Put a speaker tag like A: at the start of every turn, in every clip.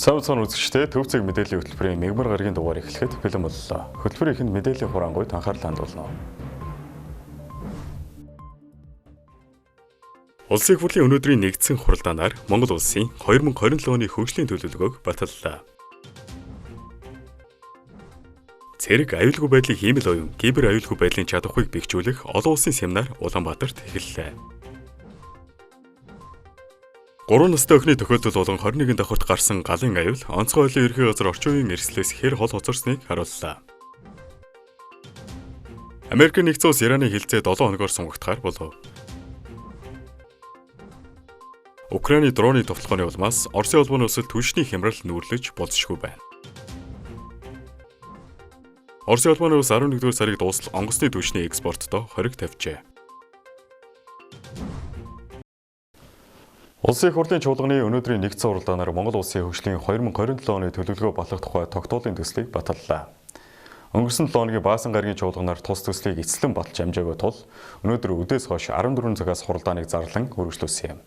A: Савцон үзэгчдээ төвцөг мэдээллийн хөтөлбөрийн мегмар гарагийн дугаар эхлэхэд бэлэн боллоо. Хөтөлбөрийн эхэнд мэдээллийн хураангуйд анхаарал хандуулна. Улсын их хурлын өнөөдрийн нэгдсэн хуралдаанаар Монгол улсын 2027 оны хөгжлийн төлөвлөгөөг баталлаа. Цэрэг аюулгүй байдлын хиймэл оюун, кибер аюулгүй байдлын чадварыг бэхжүүлэх олон улсын семинар Улаанбаатарт эхэллээ. 3 настай охины тохиолдол болон 21 давхарт гарсан галын аюул онцгой ойлын ерхий газар орчин үеийн эрсдлээс хэр хол хоцорсныг харууллаа. Америк нэгдсэн улс Ираны хилцээ 7 хоногоор сунгагдахаар болов. Украины дроны товтлогооны улмаас Оросын улбаны өсөлт түншний хямрал нүүрлэж болзошгүй байна. Оросын улбаны улс 11-р сарыг дуустал онгоцны түншний экспорттоо хориг тавьжээ. Улсын их хурлын чуулганы өнөөдрийн нэгдсэн хуралдаанаар Монгол улсын хөгжлийн 2027 оны төлөвлөгөө батлах тухай тогтоолын төслийг баталлаа. Өнгөрсөн 7 хоногийн баасан гарагийн чуулганаар тус төслийг эцэслэн баталж амжаагүй тул өнөөдөр өдөөс хойш 14 цагаас хуралдааныг зарлан үргэлжлүүлсэн юм.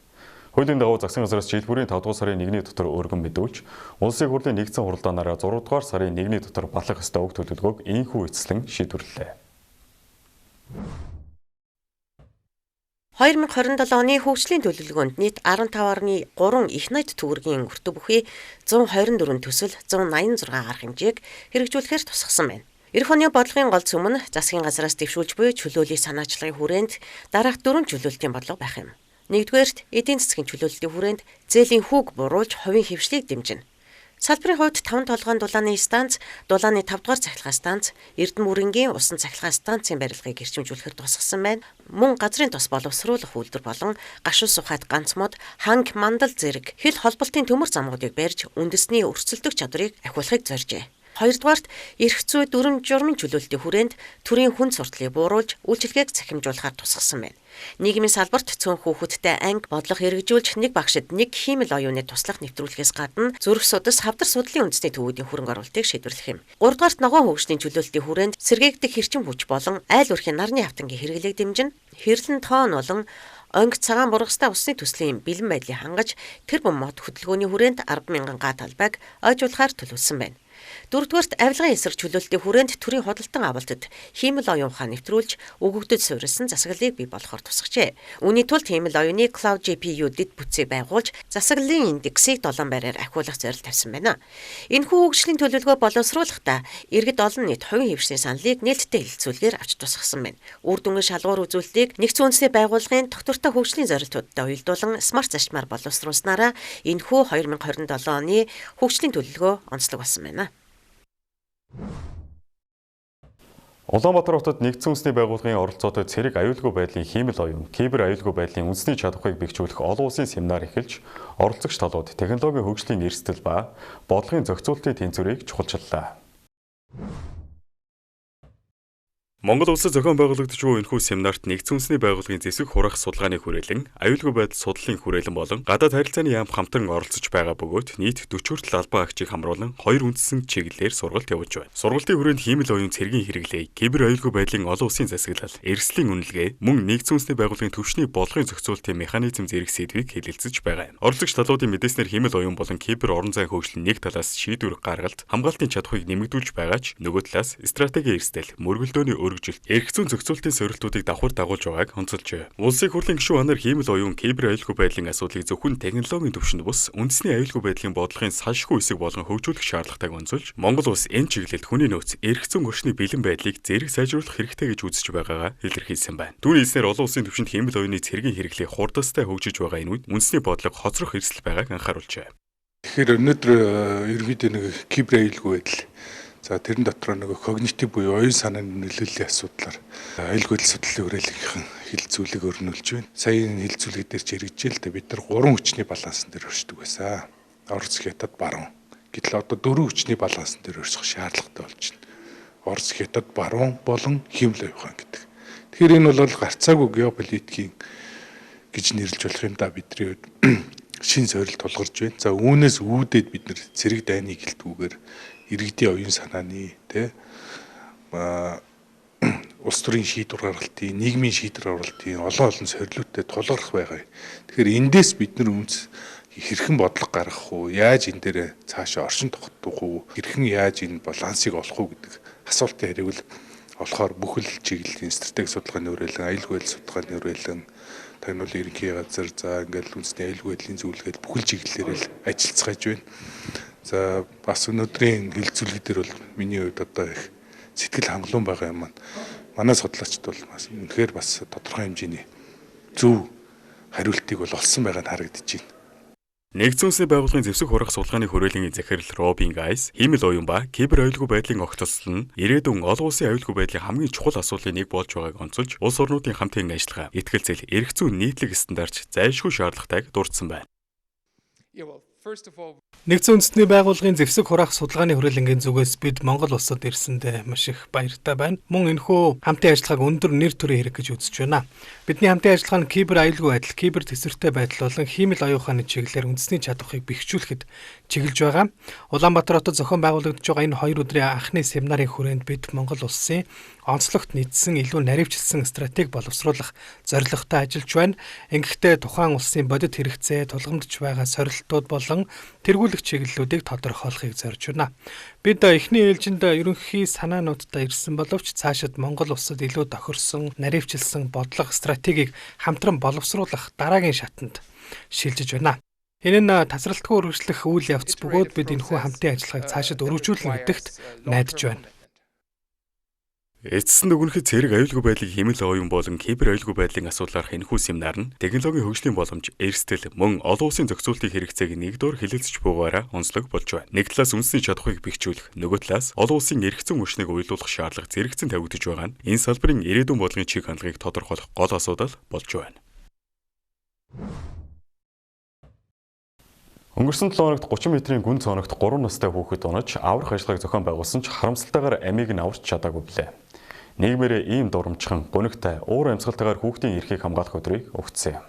A: Хуулийн дагуу засгийн газраас жилбүрийн 5 дугаар сарын 1-ний дотор өргөн мэдүүлж, улсын их хурлын нэгдсэн хуралдаанаараа 6 дугаар сарын 1-ний дотор батлах ёстой уг төлөвлөгөөг ийхүү эцэслэн шийдвэрлэлээ.
B: 2027 оны хөгжлийн төлөвлөгөөнд нийт 15.3 их найт төгрөгийн өртөг бүхий 124 төсөл 186 арга хэмжээг хэрэгжүүлэхээр тусгасан байна. Эх оны бодлогын гол цөм нь засгийн газраас дэвшүүлж буй чөлөөлийн санаачлагын хүрээнд дараах 4 чөлөөлтийн бодлого байх юм. Нэгдүгээрт эдийн засгийн чөлөөлтийн хүрээнд зээлийн хүүг буруулж хувийн хөвшлийг дэмжинэ. Салбарын хувьд 5 толгойн дулааны станц, дулааны 5 дугаар цахилгаан станц, Эрдэнэ-Мөрөнгийн усан цахилгаан станцын барилгыг эрчимжүүлэхээр тусгасан байна. Мөн газрын тус боловсруулах үйлдвэр болон гашуун сухайд ганц мод, ханг, мандал зэрэг хил холболтын төмөр замуудыг барьж үндэсний өрсөлдөх чадварыг ахиулахыг зоржээ. Хоёрдугаарт эрх зүй дүрм журмын чөлөөлтийн хүрээнд төрийн хүн сурталыг бууруулж үйлчлэгийг захимжуулахаар тусгасан байна. Нийгмийн салбарт цөөн хүүхэдтэй анги бодлого хэрэгжүүлж нэг багшид нэг хиймэл оюуны туслах нэвтрүүлэхээс гадна зүрх судас хавдар судлалын үндэсний төвүүдийн хөрөнгө оруулалтыг шийдвэрлэх юм. Гуравдугаарт ногоон хөгжлийн чөлөөлтийн хүрээнд сэргээгдэх хэрчим хүч болон айл өрхийн нарны автангийн хэрэглээг дэмжинэ. Хэрлэн тоон болон онг цагаан бургастай усны төслийн бэлэн байдлыг хангаж тэр бум мод хөдөлгөөний хүрээнд 10,000 га талбайг ойжуулахаар төлөвлөсөн байна. Дөрөвдүгээрт авилгын эсрэг чөлөөлтийн хүрээнд төрийн худалдан авалтад хиймэл оюун ухаан нэвтрүүлж өгөгдөд суурилсан засаглалыг бий болгохоор тусгажээ. Үүний тулд хиймэл оюуны Cloud GPU дэд бүтцийг байгуулж засаглалын индексийг 7 байраар ахиулах зорилт тавьсан байна. Энэхүү хөгжлийн төлөвлөгөө боловсруулахдаа иргэд олон нийт хувийн хөвшлийн саналыг нээлттэй хэлэлцүүлгээр авч тусгасан байна. Үр дүнгийн шалгуур үзүүлэлтийг нэгдсэн үндэсний байгууллагын тогтвортой хөгжлийн зорилтуудтай уялдуулан смарт зарчмаар боловсруулснараа энэхүү 2027 оны хөгжлийн төлөвлөгөө онцлог болсон байна.
A: Улаанбаатар хотод нэгдсэн үндэсний байгууллагын оролцоотой цэрэг аюулгүй байдлын хиймэл оюун, кибер аюулгүй байдлын үндэсний чадварыг бэхжүүлэх олон улсын семинар эхэлж, оролцогч талууд технологийн хөгжлийн эрсдэл ба бодлогын зохицуултын тэнцвэрийг чухалчиллаа. Монгол улсад зохион байгуулагдж буй энэхүү семинарт нэгдсэн үндэсний байгууллагын зэвсэг хурах судалгааны хүрээлэн, аюулгүй байдал судлалын хүрээлэн болон гадаад харилцааны яам хамтран оролцож байгаа бөгөөд нийт 40 хүртэл албан агчийг хамруулан 2 үндсэн чиглэлээр сургалт явуулж байна. Сургалтын хүрээнд хиймэл оюун цэргийн хэрэглээ, кибер аюулгүй байдлын олон улсын засаглал, эрсдлийн үнэлгээ, мөн нэгдсэн үндэсний байгууллагын төвшний бодлогын зохицуултын механизм зэрэг сэдвийг хэлэлцэж байгаа юм. Оролцогч талуудын мэдээснээр хиймэл оюун болон кибер орон зайн хөгжлийн нэг талаас шийдвэр гаргалт, хамгаалтын чадхыг нэмэгдүүлж байгаа ч нөгөө талаас стратегийн эрсдэл, мөргөлдөөний эрх зүйн зохицуултын сорилтуудыг давхар дагуулж байгааг онцолжээ. Улсын хурлын гишүүн анар хиймэл оюун кибер аюулгүй байдлын асуудлыг зөвхөн технологийн түвшинд бус үндэсний аюулгүй байдлын бодлогын салшгүй хэсэг болгон хөгжүүлэх шаардлагатайг онцолж, Монгол улс энэ чиглэлд хүний нөөц, эрх зүйн орчны бэлэн байдлыг зэрэг сайжруулах хэрэгтэй гэж үзэж байгаагаа илэрхийлсэн байна. Түүний эснээр олон улсын түвшинд хиймэл оюуны цэргийн хэрэглээ хурдастай хөгжиж байгаа энэ үед үндэсний бодлого хоцрох эрсдэл байгааг анхааруулжээ.
C: Тэгэхээр өнөөдөр ерөнхийдөө нэг кибер аюулгүй байдал. За тэрэн дотор нэг когнитив буюу оюун санааны нөлөөллийн асуудлаар аюулгүй байдал судлалын хүрээлэнгийнхэн хилцүүлэг өрнүүлж байна. Сая энэ хилцүүлэг дээр ч хэрэгжээл тэ бид нар 3 хүчний балансан дээр өршдөг байсан. Орос, Хятад, Баруун. Гэтэл одоо 4 хүчний балансан дээр өрсөх шаардлагатай болж байна. Орос, Хятад, Баруун болон хиймэл оюун ухаан гэдэг. Тэгэхээр энэ бол гарцаагүй геополитикийн гэж нэрлэж болох юм да бидний хувьд шин сорилт тулгарч байна. За үүнээс үүдээд бид нар цэрэг дайны гэлтгүүгээр иргэдийн оюун санааны улс төрийн шийдвэр гаргалтын, нийгмийн шийдвэр гаргалтын олон сорилттой тулгарх байгаа. Тэгэхээр эндээс бид нар хэрхэн бодлого гаргах уу, яаж энэ дээр цаашаа оршин тогтдох уу, хэрхэн яаж энэ балансыг олох уу гэдэг асуултын хариуг л олохоор бүхэл чиглэлийн стратеги судалгааны хүрээлэн, аюулгүй байдал судалгааны хүрээлэн, тагнуулын ерөнхий газар, за ингээл үндэсний аюулгүй байдлын зөвлөгөөд бүхэл чиглэлээр л ажиллацгааж байна. За бас өнөөдрийн хилцүүлэг дээр бол миний хувьд одоо их сэтгэл хангалуун байгаа юм маань. Манай судлаачид бол бас үнэхээр бас тодорхой хэмжээний зөв хариултыг бол олсон байгаа нь харагдаж байна.
A: Нэгдсэн үндэсний байгууллагын зэвсэг хурах судалгааны хүрээлэнгийн захирал Робин Гайс, хиймэл оюун ба кибер аюулгүй байдлын огцлол нь ирээдүйн олон улсын аюулгүй байдлын хамгийн чухал асуудлын нэг болж байгааг онцолж, улс орнуудын хамтын ажиллагаа, итгэл зэл, эрх зүйн нийтлэг стандартч зайлшгүй шаардлагатайг дурдсан байна.
D: Нэгдсэн үндэсний байгууллагын зэвсэг хураах судалгааны хүрээлэнгийн зүгээс бид Монгол улсад ирсэндээ маш их баяртай байна. Мөн энэхүү хамтын ажиллагааг өндөр нэр төрийн хэрэг гэж үзэж байна. Бидний хамтын ажиллагаа нь кибер аюулгүй байдал, кибер тэсвэртэй байдал болон хиймэл оюун ухааны чиглэлээр үндэсний чадварыг бэхжүүлэхэд чиглэж байгаа. Улаанбаатар хотод зохион байгуулагдж байгаа энэ 2 өдрийн анхны семинарын хүрээнд бид Монгол улсын онцлогт нийцсэн илүү наривчлсан стратеги боловсруулах зорилготой ажиллаж байна. Ингэхдээ тухайн улсын бодит хэрэгцээ, тулгамдж байгаа сорилтууд болон тэргүүлэх чиглэлүүдийг тодорхойлохыг зорж байна. Бид эхний ээлжинд ерөнхий санаануудтай ирсэн боловч цаашид Монгол улсад илүү тохирсон, наривчлсан бодлого стратегийг хамтран боловсруулах дараагийн шатанд шилжиж байна. Энэ нь тасралтгүй үргэлжлэх үйл явц бөгөөд бид энэхүү хамтын ажиллагааг цаашид өргөжүүлнэ гэдэгт найдаж байна.
A: Эцэст нь өгнөхөд цэрэг аюулгүй байдлыг хэмэл оюун болон кибер аюулгүй байдлын асуудлаарх энэхүү семинар нь технологийн хөгжлийн боломж, эрсдэл, мөн олон улсын зохицуултын хэрэгцээг нэгдүгээр хэлэлцэж бугаараа онцлог болж байна. Нэг талаас үндэсний чадхыг бэхжүүлэх, нөгөө талаас олон улсын эрх зүйн хүчнийг уялдуулах шаардлага зэрэгцэн тавигдж байгаа нь энэ салбарын ирээдүйн бодлогын чиг хандлагыг тодорхойлох гол асуудал болж байна. Өнгөрсөн 7 хоногт 30 метрийн гүн цоногт 3 настай хүүхэд унаж аврах ажиллагааг зохион байгуулсан ч харамсалтайгаар амийг нь аварч чадаагүй билээ. Нийгмээр ийм дурамчхан, гунигтай, уур амьсгалтайгаар хүүхдийн эрхийг хамгаалах өдрийг өгсөн юм.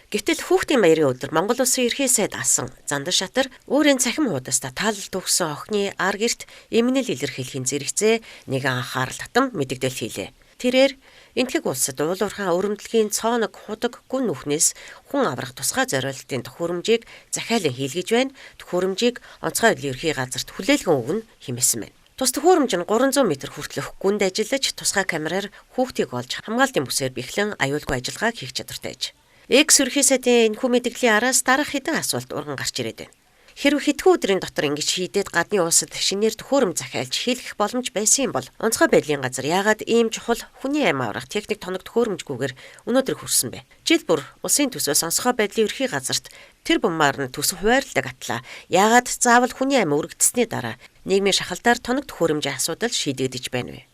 B: Гэтэл хүүхдийн баярын өдөр Монгол Улсын ерхий сайд асан Зандан шатар өөрийн цахим хуудаста таалал төгсөн охины ар гэрт эмнэл илэрхийлэхийн зэрэгцээ нэгэн анхаарал татам мэдэгдэл хийлээ. Тэрээр энтхэг улсад уулуурхаан өрөмдлөгийн цооног худаг гүн нүхнээс хүн аврах тусгай зориулалтын төхөөрөмжийг захиалан хийлгэж байна. Төхөөрөмжийг онцгой байдлын ерхий газарт хүлээлгэн өгнө хэмээсэн байна. Тус төхөөрөмж нь 300 м хүртэлх гүнд ажиллаж тусгай камераар хүүхдийг олж хамгаалтын бүсээр бэхлэн аюулгүй ажиллагааг хийх чадвартай аж. Экс ерхий сайдын энэхүү мэдээллийн араас дараах хэдэн асуулт урган гарч ирээд байна. Хэрвээ хэдхэн өдрийн дотор ингэж хийдээд гадны улсад шинээр төхөөрөмж захиалж хийлгэх боломж байсан юм бол онцгой байдлын газар яагаад ийм чухал хүний амь аврах техник тоног төхөөрөмжгүйгээр өнөөдөр хүрсэн бэ? Жил бүр улсын төсөөс онцгой байдлын ерхий газарт тэр бумаар нь төсөв хуваарлаг атлаа. Яагаад заавал хүний амь өргөдсөний дараа нийгмийн шахалтаар тоног төхөөрөмжийн асуудал шийдэгдэж байна вэ?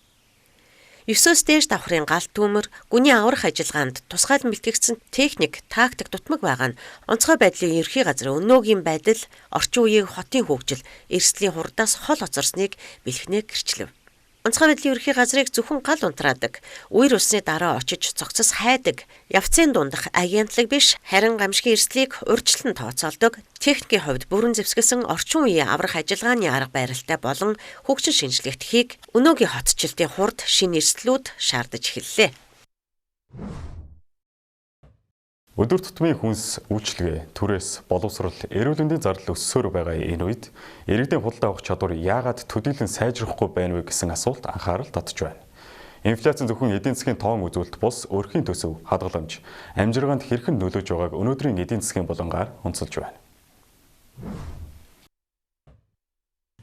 B: 9-өөс дээш давхрын галт түүмэр гүний аврах ажиллагаанд тусгайл бэлтгэгдсэн техник, тактик дутмаг байгаа нь онцгой байдлын ерхий газрын өнөөгийн байдал, орчин үеийн хотын хөгжил, эрсдлийн хурдаас хол хоцорсныг бэлхнээ гэрчлэв. Онцгой байдлын ерхий газрыг зөвхөн гал унтраадаг, үер усны дараа очиж цогцос хайдаг, явцын дундах агентлаг биш, харин гамшигын эрсдлийг урьдчилан тооцоолдог, техникийн хувьд бүрэн зэвсгэлсэн орчин үеийн аврах ажиллагааны арга барилтай болон хөгжин шинжилгээтхийг өнөөгийн хотчлтын хурд шинэ эрсдлүүд шаардаж эхэллээ.
A: Өдөр тутмын хүнс, үйлчлэгээ, түрээс, боловсрол, эрүүл мэндийн зардал өссөөр байгаа энэ үед иргэдийн худалдаа авах чадвар яагаад төдийлөн сайжрахгүй байна вэ гэсэн асуулт анхаарал татж байна. Инфляци зөвхөн эдийн засгийн тоон үзүүлэлт бус өрхийн төсөв, хадгаламж, амжиргаанд хэрхэн нөлөөж байгааг өнөөдрийн эдийн засгийн болонгаар онцолж байна.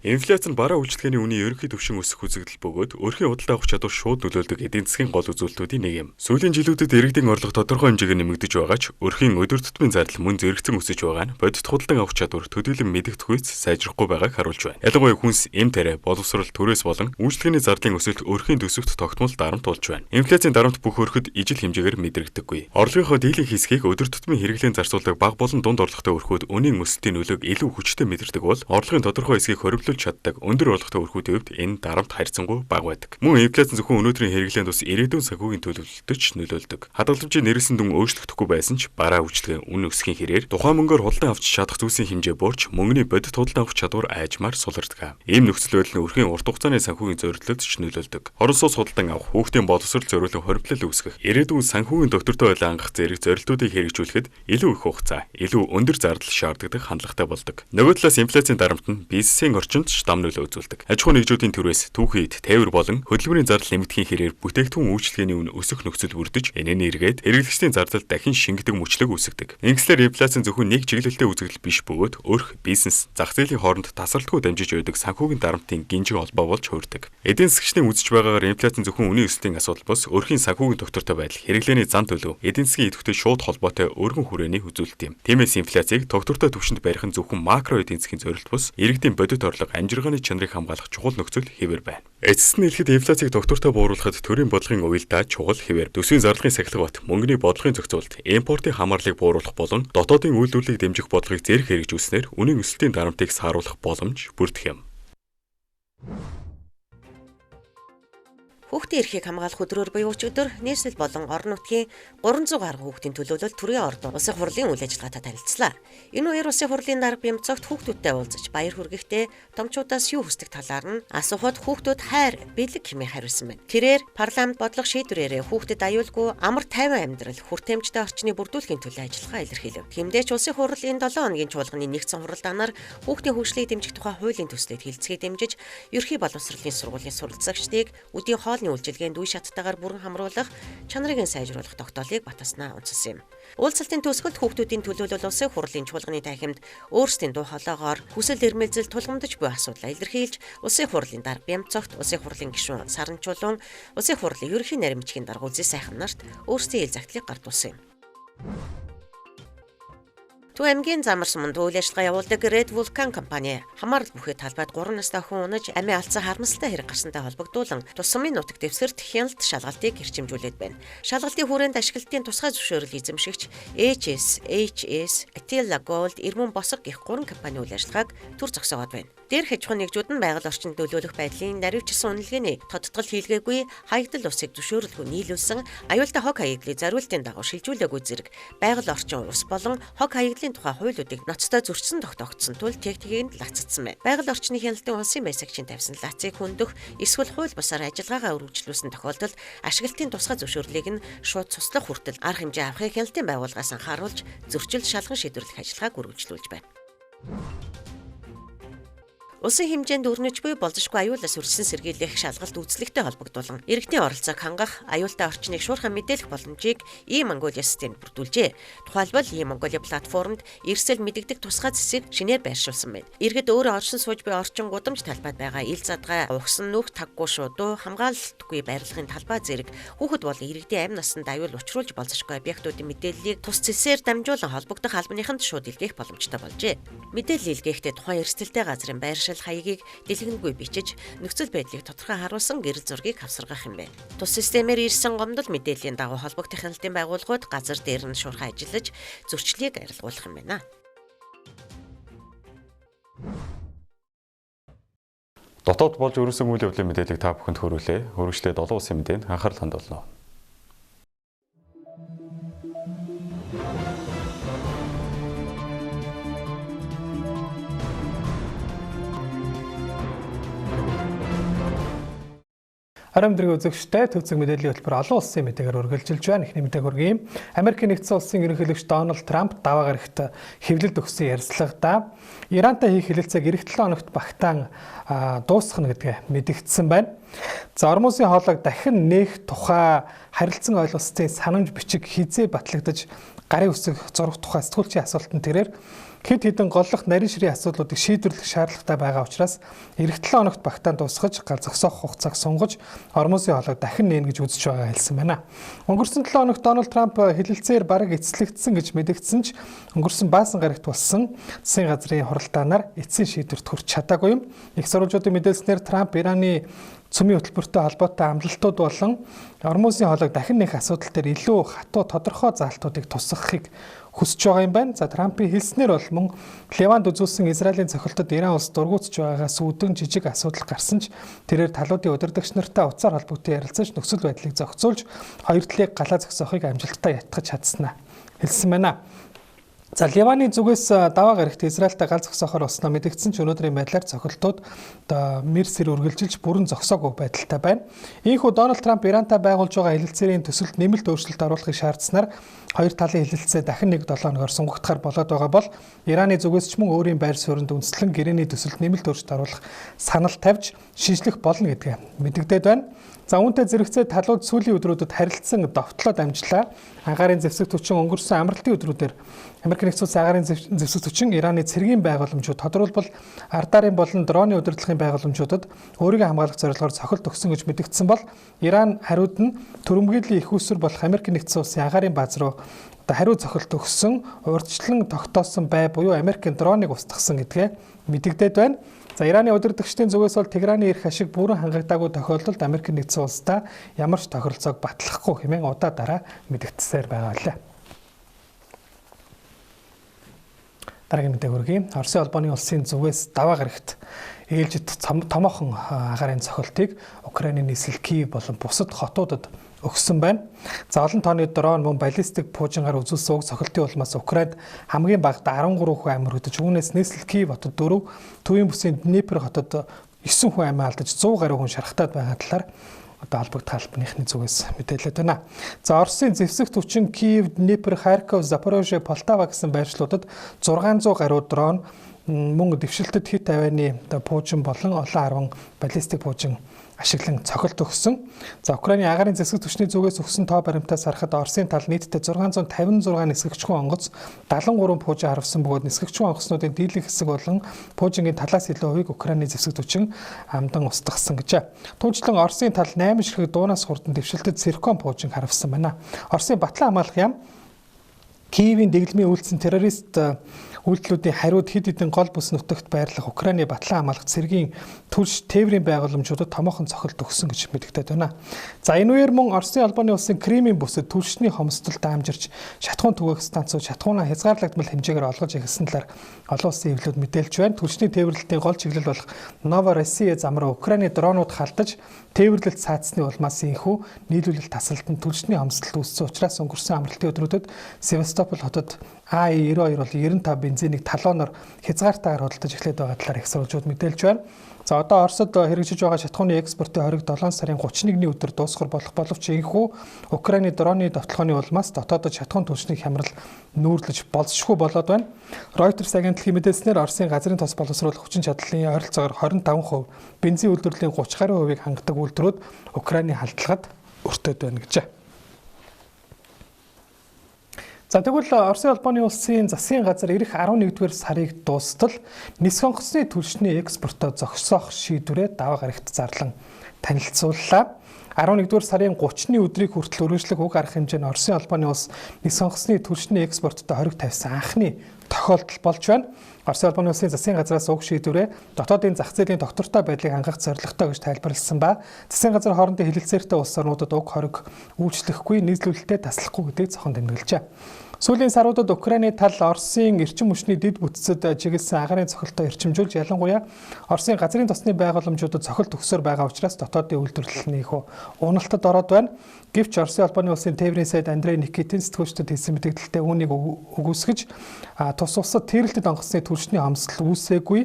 A: Инфляц нь бараа үйлчлэгээний үнийн ерөнхий түвшин өсөх үзэгдэл бөгөөд өрхийн худалдаа авах чадвар шууд нөлөөлдөг эдийн засгийн гол үзүүлэлтүүдийн нэг юм. Сүүлийн жилүүдэд иргэдийн орлого тодорхой хэмжээгээр нэмэгдэж байгаа ч өрхийн өдөр тутмын зардал мөн зэрэгцэн өсөж байгаа нь бодит худалдан авах чадвар төдийлөн мэдэгдэхүйц сайжрахгүй байгааг харуулж байна. Ялангуяа хүнс, эм тариа, боловсрол, түрээс болон үйлчлэгээний зардлын өсөлт өрхийн төсөвт тогтмол дарамт болж байна. Инфляцийн дарамт бүх өрхөд ижил хэмжээгээр мэдрэгдэггүй. Орлогынхоо дийлэнх хэсгийг өдөр тутмын хэрэглээнд зарцуулдаг бага болон дунд орлоготой өрхүүд үнийн өсөлтийн нөлөөг илүү хүчтэй мэдэрдэг бол орлогын тодорхой хэсгийг хоригдлуулж өргөжлүүлж чаддаг өндөр орлоготой өрхүүдийн хувьд энэ дарамт харьцангуй бага байдаг. Мөн инфляци зөвхөн өнөөдрийн хэрэглээнд бас ирээдүйн санхүүгийн төлөвлөлтөд ч нөлөөлдөг. Хадгаламжийн нэрсэн дүн өөрчлөгдөхгүй байсан ч бараа үйлчлэгээ үн өсөхийн хэрээр тухайн мөнгөөр худалдан авч чадах зүйлсийн хэмжээ буурч мөнгөний бодит худалдан авах чадвар айжмаар сулардаг. Ийм нөхцөл байдал нь өрхийн урт хугацааны санхүүгийн зорилтод ч нөлөөлдөг. Орон сууц худалдан авах, хүүхдийн боловсрол зориулан хоригдлол үүсгэх, ирээдүйн санхүүгийн доктортой байлаа хангах зэрэг зорилтуудыг хэрэгжүүлэхэд илүү их хугацаа, илүү өндөр зардал шаарддаг хандлагатай болдог. Нөгөө талаас инфляцийн дарамт нь бизнесийн орчинд ч дам нөлөө үзүүлдэг. Аж ахуйн нэгжүүдийн төрөөс түүхийд тээвэр болон хөдөлмөрийн зардал нэмэгдэхийн хэрээр бүтээгдэхүүн үйлчлэгээний үн өсөх нөхцөл бүрдэж, энэний эргээд хэрэглэгчдийн зардал дахин шингэдэг мөчлөг үүсгдэг. Ингэслээр инфляцийн зөвхөн нэг чиглэлтэй үзэгдэл биш бөгөөд өрх, бизнес, зах зээлийн хооронд тасралтгүй дамжиж байдаг санхүүгийн дарамтын гинжиг холбоо болж хуурдаг. Эдийн засгчдын үзэж байгаагаар инфляцийн зөвхөн үнийн өсөлтийн асуудал бос өрхийн санхүүгийн доктортой байдал, хэрэглээний зан төлөв, эдийн засгийн идэвхтэй шууд холбоотой өргөн хүрээний үзүүлэлт юм. Тиймээс инфляцийг доктортой түвшинд барих нь зөвхөн макро эдийн засгийн зорилт бус, иргэдийн бодит орлого, амжиргааны чанарыг хамгаалах чухал нөхцөл хэвээр байна. Эцэст нь хэлэхэд инфляцийг доктортой бууруулахад төрийн бодлогын уялдаа чухал хэвээр төсвийн зарлагын сахилга бат, мөнгөний бодлогын зохицуулалт, импортын хамаарлыг бууруулах болон дотоодын үйлдвэрлэлийг дэмжих бодлогыг зэрэг хэрэгжүүлснээр үнийн өсөлтийн дарамтыг сааруулах боломж бүрдэх юм.
B: Хүүхдийн эрхийг хамгаалах өдрөөр буюу өчигдөр нийслэл болон орон нутгийн 300 гаруй хүүхдийн төлөөлөлт төрийн ордон улсын хурлын үйл ажиллагаатай танилцлаа. Энэ үеэр улсын хурлын дарга бямцогт хүүхдүүдтэй уулзаж баяр хүргэхдээ томчуудаас юу хүсдэг талаар нь асуухад хүүхдүүд хайр, бэлэг хэмээн хариулсан байна. Тэрээр парламент бодлого шийдвэрээрээ хүүхдэд аюулгүй амар тайван амьдрал, хүртээмжтэй орчныг бүрдүүлэхийн төлөө ажиллагаа илэрхийлэв. Тиймдээ ч улсын хурал энэ 7 хоногийн чуулганы нэгдсэн хуралдаанаар хүүхдийн хөгжлийг дэмжих тухай хуулийн төслийг хэлцгийг дэмжиж, ерхий боловсролын сургуулийн суралцагчдыг үдийн хоолны үйлчилгээнд үе шаттайгаар бүрэн хамруулах, чанарыг сайжруулах тогтоолыг баталснаа онцлсан юм. Уулзалтын төгсгөлд хүүхдүүдийн төлөөлөл улсын хурлын чуулганы танхимд өөрсдийн дуу хоолойгоор хүсэл эрмэлзэл тулгамдж буй асуудлаа илэрхийлж, улсын хурлын дарга бямцогт, улсын хурлын гишүүн Саран Чулуун, улсын хурлын ерөнхий наримчгийн дарга Үзий сайхан нарт өөрсдийн ил загтлыг гардуулсан юм. Төв аймгийн замар суманд үйл ажиллагаа явуулдаг Red Vulcan компани хамаарал бүхий талбайд 3 настай охин унаж амиа алдсан харамсалтай хэрэг гарсантай холбогдуулан тус сумын нутаг дэвсгэрт хяналт шалгалтыг хэрчимжүүлээд байна. Шалгалтын хүрээнд ашиглалтын тусгай зөвшөөрөл эзэмшигч HS, Attila Gold, Ирмэн Босго гэх 3 компани үйл ажиллагааг төр зогсоогоод байна. Дээр аж ахуйн нэгжүүд нь байгаль орчинд нөлөөлөх байдлын наривчилсан үнэлгээний тодтгол хийлгээгүй, хаягдал усыг зөвшөөрөлгүй нийлүүлсэн, аюултай хог хаягдлыг зориултын дагуу шилжүүлээгүй зэрэг байгаль орчин ус болон хог хаягдлын тухай хуулиудыг ноцтой зөрчсөн тогтоогдсон тул техникийг лацадсан байна. Байгаль орчны хяналтын улсын байсагчийн тавьсан лацыг хөндөх, эсвэл хууль бусаар ажиллагаагаа өргөжлүүлсэн тохиолдолд ашиглалтын тусгай зөвшөөрлийг нь шууд цуслах хүртэл арга хэмжээ авахыг хяналтын байгууллагаас анхааруулж, зөрчил шалган шийдвэрлэх ажиллагааг үргэлжлүүлж байна. Улсын хэмжээнд өрнөж буй болзошгүй аюулаас үржилсэн сэргийлэх шалгалт үзлэгтэй холбогдуулан иргэдийн оролцоог хангах, аюултай орчныг шуурхай мэдээлэх боломжийг E-Mongolia систем бүрдүүлжээ. Тухайлбал E-Mongolia платформд эрсэл мэдэгдэх тусгай зэсийг шинээр байршуулсан байна. Иргэд өөрөө оршин сууж буй орчин гудамж талбайд байгаа ил задгай, угсан нүх, таггүй шуудуу, хамгаалалтгүй байрлалын талбай зэрэг хүүхэд болон иргэдийн амь насанд аюул учруулж болзошгүй объектуудын мэдээллийг тус зэсээр дамжуулан холбогдох албаныханд шууд илгээх боломжтой болжээ. Мэдээлэл илгээхдээ тухайн эрсдэлтэй газрын байршил хаягийг дэлгэнгүй бичиж, нөхцөл байдлыг тодорхой харуулсан гэрэл зургийг авсаргах юм байна. Тус системээр ирсэн гомдол мэдээллийн дагуу холбогдох хяналтын байгууллагууд газар дээр нь шуурхай ажиллаж, зөрчлийг арилгуулах юм байна.
A: Дотоод болж өрөөсөн үйл явдлын мэдээллийг та бүхэнд хүргэлээ. Хүргэжлээ 7 улсын мэдээнд анхаарал хандуулно.
D: Харамдрыг үзэгчтэй төвцөг мэдээллийн хөтөлбөр олон улсын мэдээгээр үргэлжилж байна. Эхний мэдээг хүргэе. Америкийн нэгдсэн улсын ерөнхийлөгч Дональд Трамп даваа гарагт хэвлэлд өгсөн ярилцлагадаа Ирантай хийх хэлэлцээг эх 7 хоногт багтаан дуусгах гэдгээ мэдэгдсэн байна. За Ормосын хоолойг дахин нээх тухай харилцан ойлголцын санамж бичиг хизээ батлагдаж гарын үсэг зурх тухай сэтгүүлчийн асуултанд тэрээр хэд хэдэн голлох нарийн ширийн асуудлуудыг шийдвэрлэх шаардлагатай байгаа учраас эх 7 хоногт багтаан дуусгаж гал зогсоох хугацааг сунгаж Ормосын хоолойг дахин нээнэ гэж үзэж байгаа хэлсэн байна. Өнгөрсөн 7 хоногт Дональд Трамп хэлэлцээр бараг эцэслэгдсэн гэж мэдэгдсэн ч өнгөрсөн баасан гарагт болсон засгийн газрын хуралдаанаар эцсийн шийдвэрт хүрч чадаагүй юм. Их сурвалжуудын мэдээлснээр Трамп Ираны цөмийн хөтөлбөртэй холбоотой амлалтууд болон орон мөсийн хоолойг дахин нэх асуудал дээр илүү хатуу тодорхой заалтуудыг тусгахыг хүсэж байгаа юм байна. За Трампын хэлснээр бол мөн Леванд үзүүлсэн Израилийн цохилтод Иран улс дургуутж байгаагаас үүдэн жижиг асуудал гарсан ч тэрээр талуудын удирдагч нартай уцаар холбоотой ярилцаж нөхцөл байдлыг зохицуулж хоёр талыг галаа зогсоохыг амжилттай ятгах чадсанаа хэлсэн байна. За Ливаны зүгээс даваа гарагт Израильтай гал зогсоохоор болсноо мэдэгдсэн ч өнөөдрийн байдлаар цохилтууд Мерсээр үргэлжилж бүрэн зогсоогүй байдалтай байна. Ийхүү Дональд Трамп Ирантай байгуулж байгаа хэлэлцээрийн төсөлд нэмэлт өөрчлөлт оруулахыг шаардсанаар хоёр талын хэлэлцээ дахин 1-7 хоногор сунгагдахаар болоод байгаа бол Ираны зүгээс ч мөн өөрийн байр сууринд үндэслэн гэрээний төсөлд нэмэлт өөрчлөлт оруулах санал тавьж шинжлэх болно гэдгээ мэдэгдээд байна. За үүнтэй зэрэгцээ талууд сүүлийн өдрүүдэд харилцан довтлоод амжлаа. Агаарын зэвсэг түвшин өнгөрсөн амралтын өдрүүдээр Америк нэгдсэн улсын агаарын зэвсэг түвшин Ираны цэргийн байгууламжууд тодорхойлбол ардарын болон дроны удирдлагын байгууламжуудад өөрийгөө хамгаалах зорилгоор цохилт өгсөн гэж мэдэгдсэн бол Иран хариуд нь төрөмгөдлийн их усүр болох Америк нэгдсэн улсын агаарын бааз руу хариу цохилт өгсөн, урьдчилан тогтоосон бай буюу Америкийн дроныг устгасан гэдгээ мэдэгдээд байна. За Ираны удирдагчдын зүгээс бол Теграны эрх ашиг бүрэн хангагдаагүй тохиолдолд Америк нэгдсэн улстай ямар ч тохиролцоог батлахгүй хэмээн удаа дараа мэдэгдсээр байгаа лээ. Дараагийн мэдээ хүргэе. Оросын холбооны улсын зүгээс даваа гарагт ээлжид томоохон агаарын цохилтыг Украинийн нийслэл Киев болон бусад хотуудад өгсөн байна. За олон тооны дрон мөн баллистик пуужингаар үзүүлсэн уг цохилтын улмаас Украинд хамгийн багадаа 13 хүн амир хөдөж, үүнээс нийслэл Киев хотод 4, төвийн бүсийн Днепр хотод 9 хүн амиа алдаж 100 гаруй хүн шархтаад байгаа талаар холбогдох албаныхны зүгээс мэдээлэлд байна. За Оросын зэвсэг түвшин Киев, Днепр, Харьков, Запорожье, Полтава гэсэн байршлуудад 600 гаруй дрон мөн дэвшилтэд хит авианы пуужин болон олон 10 баллистик пуужин ашиглан цохилт өгсөн. За Украиний агаарын зэвсэг түвшний зүгээс өгсөн тоо баримтаас харахад Оросын тал нийтдээ 656 нисгэгчгүй онгоц 73 пуужин харавсан бөгөөд нисгэгчгүй онгоцнуудын дийлэнх хэсэг болон пуужингийн талаас илүү хувийг Украиний зэвсэг түвшин амдан устгасан гэжээ. Түүнчлэн Оросын тал 8 ширхэг дуунаас хурдан дэвшилтэд циркон пуужин харавсан байна. Оросын Батлан хамгаалах яам Киевийн дэглэмийн үйлдсэн террорист үйлдэлүүдийн хариуд хэд хэдэн гол бүс нутагт байрлах Украины Батлан хамгаалах цэргийн түлш тээврийн байгууламжуудад томоохон цохилт өгсөн гэж мэдэгдээд байна. За энэ үеэр мөн Оросын албаны улсын Кремийн бүсэд түлшний хомсдол даамжирч шатхуун түгээх станцууд шатхуунаа хязгаарлагдмал хэмжээгээр олгож эхэлсэн талаар олон улсын хэвлэлүүд мэдээлж байна. Түлшний тээвэрлэлтийн гол чиглэл болох Новороссия зам руу Украины дронууд халтаж тээвэрлэлт цаацсны улмаас инхүү нийлүүлэлт тасалтанд түлшний хомсдол үүссэн учраас өнгөрсөн амралтын өдрүүдэд Севастополь хотод АИ-92 бол 95 бензинийг талоноор хязгаартайгаар худалдаж эхлээд байгаа талаар их сурвалжууд мэдээлж байна. За одоо Оросд хэрэгжиж байгаа шатхууны экспортын хориг 7 сарын 31-ний өдөр дуусгар болох боловч энэхүү Украины дроны довтлохооны улмаас дотоодод шатхуун түлшний хямрал нүүрлэж болзошгүй болоод байна. Reuters агентлгийн мэдээлснээр Оросын газрын тос боловсруулах хүчин чадлын ойролцоогоор 25%, бензин үйлдвэрлэлийн 30 гаруй хувийг хангадаг үйлдвэрүүд Украины халдлагад өртөөд байна гэжээ. За тэгвэл Оросын албаны улсын засгийн газар ирэх 11-р сарыг дуустал нисэх онгоцны түлшний экспортоо зогсоох шийдвэрээ даваа гарагт зарлан танилцууллаа. 11-р сарын 30-ны өдрийг хүртэл үргэлжлэх уг арга хэмжээ нь Оросын албаны улс нисэх онгоцны түлшний экспортод хориг тавьсан анхны тохиолдол болж байна. Оросын албаны улсын засгийн газраас уг шийдвэрээ дотоодын зах зээлийн доктортой байдлыг хангах зорилготой гэж тайлбарласан ба засгийн газар хоорондын хэлэлцээртэй улс орнуудад уг хориг үйлчлэхгүй нийслүүлэлтэд таслахгүй гэдгийг цохон тэмдэглэжээ. Сүүлийн саруудад Украины тал Оросын эрчим хүчний дэд бүтцэд чиглэсэн агаарын цохилтоо эрчимжүүлж ялангуяа Оросын газрын тосны байгууламжуудад цохилт өгсөөр байгаа учраас дотоодын үйлдвэрлэлийнхөө уналтад ороод байна. Гэвч Оросын албаны улсын тээврийн сайд Андрей Никитин сэтгүүлчдэд хийсэн мэдээлэлдээ үүнийг үгүйсгэж тус улсад тэрэлтэд онгоцны түлшний хомсдол үүсээгүй,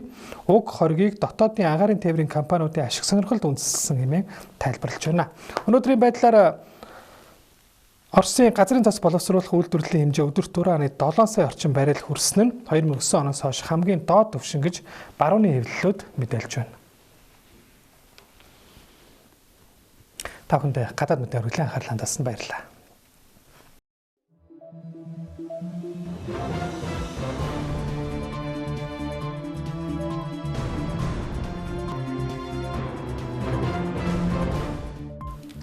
D: уг хоригийг дотоодын агаарын тээврийн компаниудын ашиг сонирхолд үндэслсэн хэмээн тайлбарлаж байна. Өнөөдрийн байдлаар Оросын газрын тос боловсруулах үйлдвэрлэлийн хэмжээ өдөрт 4.7 сая орчим баррел хүрсэн нь 2009 оноос хойш хамгийн доод түвшин гэж барууны хэвлэлүүд мэдээлж байна. Та бүхэнд гадаад мэдээ хүргэлийн анхаарлаа хандуулсан баярлалаа.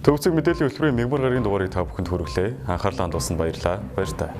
A: Төвцөг мэдээллийн хөтөлбөрийн мягмар гарагийн дугаарыг та бүхэнд хүргэлээ. Анхаарлаа хандуулсанд баярлалаа. Баяр таа.